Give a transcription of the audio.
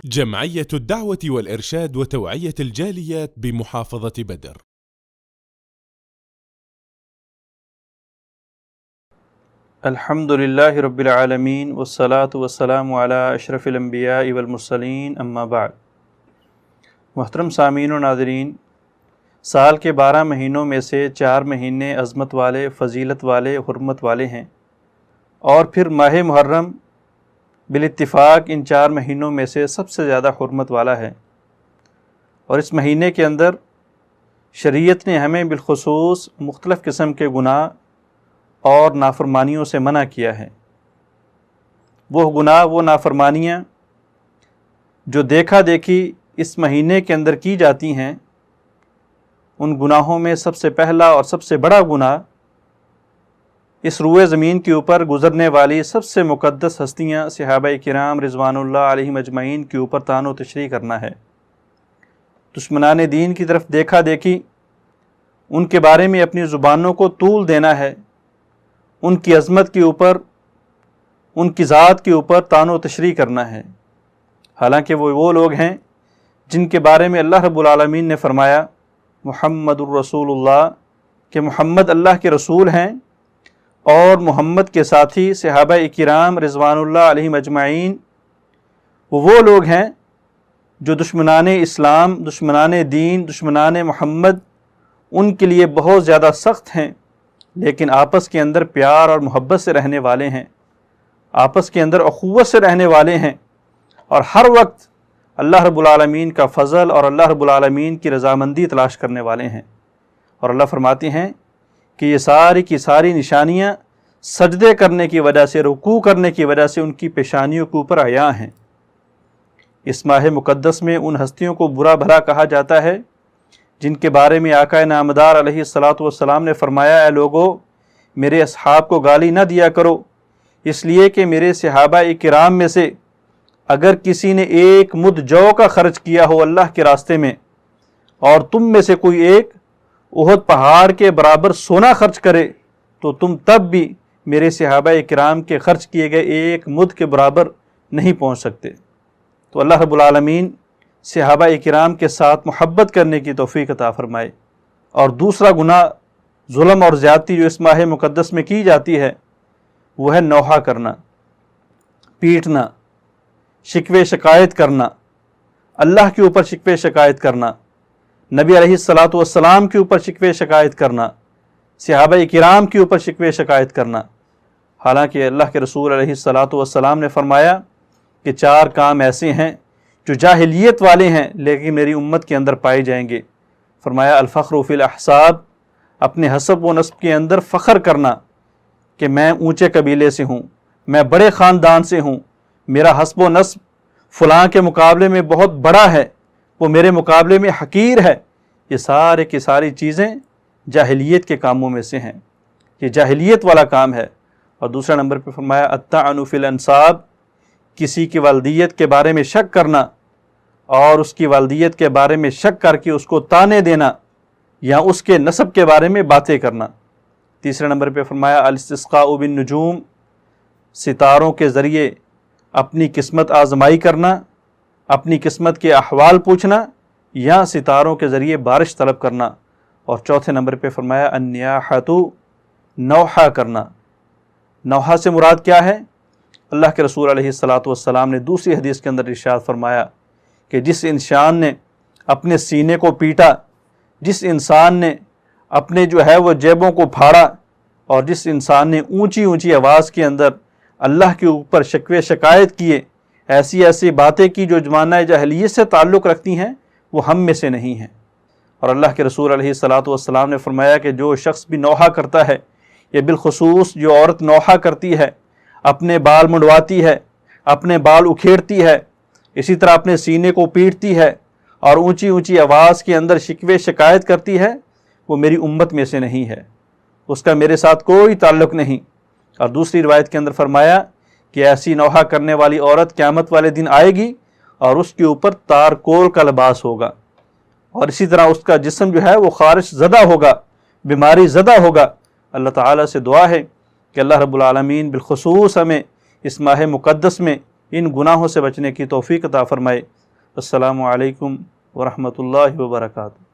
جمعية الدعوة والإرشاد وتوعية الجاليات بمحافظة بدر. الحمد للہ رب العالمین والصلاة والسلام علی اشرف الانبیاء والمرسلین اما بعد۔ محترم سامعین و ناظرین، سال کے 12 مہینوں میں سے 4 مہینے عظمت والے، فضیلت والے، حرمت والے ہیں، اور پھر ماہ محرم بالاتفاق ان 4 مہینوں میں سے سب سے زیادہ حرمت والا ہے۔ اور اس مہینے کے اندر شریعت نے ہمیں بالخصوص مختلف قسم کے گناہ اور نافرمانیوں سے منع کیا ہے۔ وہ گناہ، وہ نافرمانیاں جو دیکھا دیکھی اس مہینے کے اندر کی جاتی ہیں، ان گناہوں میں سب سے پہلا اور سب سے بڑا گناہ اس روئے زمین کے اوپر گزرنے والی سب سے مقدس ہستیاں صحابہ کرام رضوان اللہ علیہم اجمعین کے اوپر طعن و تشریح کرنا ہے۔ دشمنان دین کی طرف دیکھا دیکھی ان کے بارے میں اپنی زبانوں کو طول دینا ہے، ان کی عظمت کے اوپر، ان کی ذات کے اوپر طعن و تشریح کرنا ہے، حالانکہ وہ لوگ ہیں جن کے بارے میں اللہ رب العالمین نے فرمایا محمد الرسول اللہ، کہ محمد اللہ کے رسول ہیں، اور محمد کے ساتھی صحابہ کرام رضوان اللہ علیہم اجمعین وہ لوگ ہیں جو دشمنان اسلام، دشمنان دین، دشمنان محمد ان کے لیے بہت زیادہ سخت ہیں، لیکن آپس کے اندر پیار اور محبت سے رہنے والے ہیں، آپس کے اندر اخوت سے رہنے والے ہیں، اور ہر وقت اللہ رب العالمین کا فضل اور اللہ رب العالمین کی رضامندی تلاش کرنے والے ہیں۔ اور اللہ فرماتے ہیں کہ یہ ساری کی ساری نشانیاں سجدے کرنے کی وجہ سے، رکوع کرنے کی وجہ سے ان کی پیشانیوں کے اوپر عیاں ہیں۔ اس ماہ مقدس میں ان ہستیوں کو برا بھلا کہا جاتا ہے جن کے بارے میں آقا نامدار علیہ الصلاۃ والسلام نے فرمایا، اے لوگو میرے اصحاب کو گالی نہ دیا کرو، اس لیے کہ میرے صحابہ کرام میں سے اگر کسی نے 1 مد جو کا خرچ کیا ہو اللہ کے راستے میں، اور تم میں سے کوئی ایک احد پہاڑ کے برابر سونا خرچ کرے، تو تم تب بھی میرے صحابہ کرام کے خرچ کیے گئے 1 مد کے برابر نہیں پہنچ سکتے۔ تو اللہ رب العالمین صحابہ کرام کے ساتھ محبت کرنے کی توفیق عطا فرمائے۔ اور دوسرا گناہ، ظلم اور زیادتی جو اس ماہ مقدس میں کی جاتی ہے، وہ ہے نوحہ کرنا، پیٹنا، شکوے شکایت کرنا، اللہ کے اوپر شکوے شکایت کرنا، نبی علیہ الصلاۃ والسلام کے اوپر شکوے شکایت کرنا، صحابہ کرام کے اوپر شکوے شکایت کرنا، حالانکہ اللہ کے رسول علیہ الصلاۃ والسلام نے فرمایا کہ 4 کام ایسے ہیں جو جاہلیت والے ہیں لیکن میری امت کے اندر پائے جائیں گے۔ فرمایا الفخر فی الاحساب، اپنے حسب و نسب کے اندر فخر کرنا کہ میں اونچے قبیلے سے ہوں، میں بڑے خاندان سے ہوں، میرا حسب و نسب فلاں کے مقابلے میں بہت بڑا ہے، وہ میرے مقابلے میں حقیر ہے۔ یہ سارے کی ساری چیزیں جاہلیت کے کاموں میں سے ہیں، یہ جاہلیت والا کام ہے۔ اور دوسرا نمبر پہ فرمایا الطعن فی الانساب، کسی کی والدیت کے بارے میں شک کرنا اور اس کی والدیت کے بارے میں شک کر کے اس کو طعنے دینا یا اس کے نسب کے بارے میں باتیں کرنا۔ تیسرے نمبر پہ فرمایا الاستسقاء بالنجوم، ستاروں کے ذریعے اپنی قسمت آزمائی کرنا، اپنی قسمت کے احوال پوچھنا یا ستاروں کے ذریعے بارش طلب کرنا۔ اور چوتھے نمبر پہ فرمایا النیاحۃ، نوحہ کرنا۔ نوحہ سے مراد کیا ہے؟ اللہ کے رسول علیہ الصلاۃ والسلام نے دوسری حدیث کے اندر ارشاد فرمایا کہ جس انسان نے اپنے سینے کو پیٹا، جس انسان نے اپنے وہ جیبوں کو پھاڑا، اور جس انسان نے اونچی اونچی آواز کے اندر اللہ کے اوپر شکوے شکایت کیے، ایسی ایسی باتیں کی جو زمانہ جاہلیت سے تعلق رکھتی ہیں، وہ ہم میں سے نہیں ہیں۔ اور اللہ کے رسول علیہ الصلاۃ والسلام نے فرمایا کہ جو شخص بھی نوحہ کرتا ہے، یا بالخصوص جو عورت نوحہ کرتی ہے، اپنے بال منڈواتی ہے، اپنے بال اکھیڑتی ہے، اسی طرح اپنے سینے کو پیٹتی ہے اور اونچی اونچی آواز کے اندر شکوے شکایت کرتی ہے، وہ میری امت میں سے نہیں ہے، اس کا میرے ساتھ کوئی تعلق نہیں۔ اور دوسری روایت کے اندر فرمایا کہ ایسی نوحہ کرنے والی عورت قیامت والے دن آئے گی اور اس کے اوپر تارکول کا لباس ہوگا، اور اسی طرح اس کا جسم وہ خارش زدہ ہوگا، بیماری زدہ ہوگا۔ اللہ تعالیٰ سے دعا ہے کہ اللہ رب العالمین بالخصوص ہمیں اس ماہ مقدس میں ان گناہوں سے بچنے کی توفیق عطا فرمائے۔ السلام علیکم ورحمۃ اللہ وبرکاتہ۔